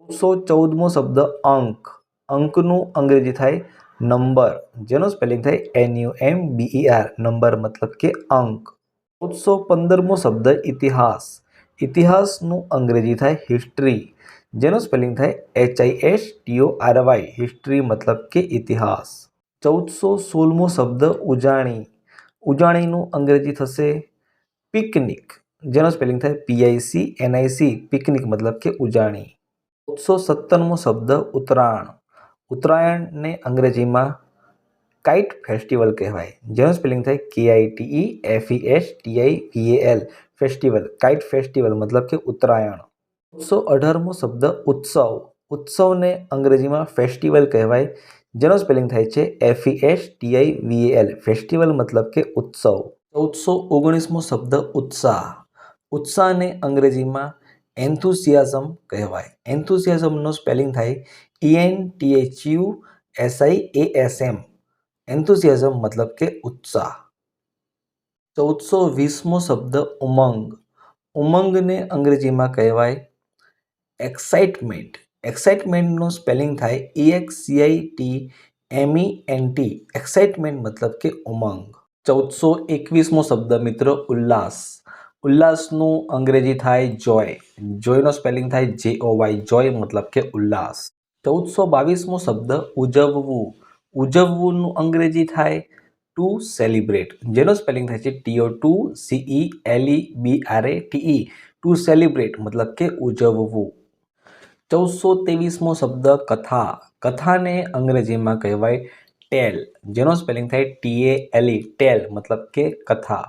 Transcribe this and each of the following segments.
1414મો શબ્દ અંક. અંકનું અંગ્રેજી થાય નંબર, જેનો સ્પેલિંગ થાય NUMBER. નંબર મતલબ કે અંક. 1415મો શબ્દ ઇતિહાસ. ઇતિહાસનું અંગ્રેજી થાય હિસ્ટ્રી, જેનો સ્પેલિંગ થાય HISTORY. હિસ્ટ્રી મતલબ કે ઇતિહાસ. 1416મો શબ્દ ઉજાણી. ઉજાણીનું અંગ્રેજી થશે પિકનિક, જેનો સ્પેલિંગ થાય PICNIC. પિકનિક મતલબ કે ઉજાણી. 1417મો શબ્દ ઉત્તરાયણ. ઉત્તરાયણને અંગ્રેજીમાં કાઇટ ફેસ્ટિવલ કહેવાય, જેનો સ્પેલિંગ થાય KITE ફેસ્ટિવલ. કાઇટ ફેસ્ટિવલ મતલબ કે ઉત્તરાયણ. 1418મો શબ્દ ઉત્સવ. ઉત્સવને અંગ્રેજીમાં ફેસ્ટિવલ કહેવાય, જેનો સ્પેલિંગ થાય છે FESTIVAL. ફેસ્ટિવલ મતલબ કે ઉત્સવ. 1419મો શબ્દ ઉત્સાહ. ઉત્સાહને અંગ્રેજીમાં એન્થુસિયાઝમ કહેવાય. એન્થુસિયાઝમનો સ્પેલિંગ થાય ENTHUSIASM. એન્થુસિયાઝમ મતલબ કે ઉત્સાહ. 1420મો શબ્દ ઉમંગ. ઉમંગને અંગ્રેજીમાં કહેવાય એક્સાઇટમેન્ટ. એક્સાઇટમેન્ટનો સ્પેલિંગ થાય EXCITMENT. એક્સાઇટમેન્ટ મતલબ કે ઉમંગ. 1421મો શબ્દ મિત્રો ઉલ્લાસ. ઉલ્લાસનું અંગ્રેજી થાય જોય. જોયનો સ્પેલિંગ થાય JOY. જોય મતલબ કે ઉલ્લાસ. 1422મો શબ્દ ઉજવવું. ઉજવવુંનું અંગ્રેજી થાય ટુ સેલિબ્રેટ, જેનો સ્પેલિંગ થાય છે TO2CELEBRATE. ટુ સેલિબ્રેટ મતલબ કે ઉજવવું. 1423મો શબ્દ કથા. કથાને અંગ્રેજીમાં કહેવાય ટેલ, જેનો સ્પેલિંગ થાય TALE. ટેલ મતલબ કે કથા.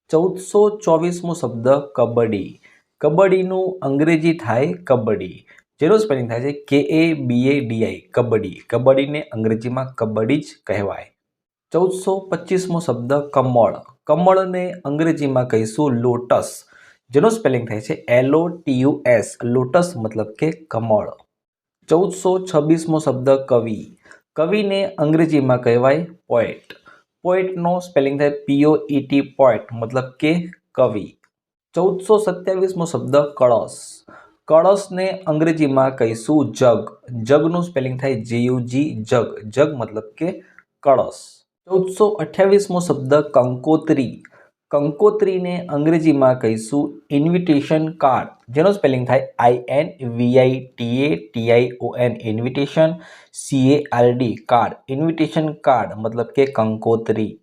1424મો શબ્દ કબડ્ડી. કબડ્ડીનું અંગ્રેજી થાય કબડ્ડી, જેનો સ્પેલિંગ થાય છે KABADI. કબડ્ડી. કબડ્ડીને અંગ્રેજીમાં કબડ્ડી જ કહેવાય. 1425મો શબ્દ કમળ. કમળને અંગ્રેજીમાં કહીશું લોટસ, જેનો સ્પેલિંગ થાય છે LOTUS. લોટસ મતલબ કે કમળ. 1426મો શબ્દ કવિ. કવિને અંગ્રેજીમાં કહેવાય પોએટ. પોએટનો સ્પેલિંગ થાય POET. પોએટ મતલબ કે કવિ. 1427મો શબ્દ કળશ. કળશને અંગ્રેજીમાં કહીશું જગ. જગનું સ્પેલિંગ થાય JUG. જગ. જગ મતલબ કે કળશ. 1428મો શબ્દ કંકોત્રી. કંકોત્રીને અંગ્રેજીમાં કહીશું ઇન્વિટેશન કાર્ડ, જેનો સ્પેલિંગ થાય INVITATION. Invitation CARD. Card. Invitation card મતલબ કે કંકોત્રી.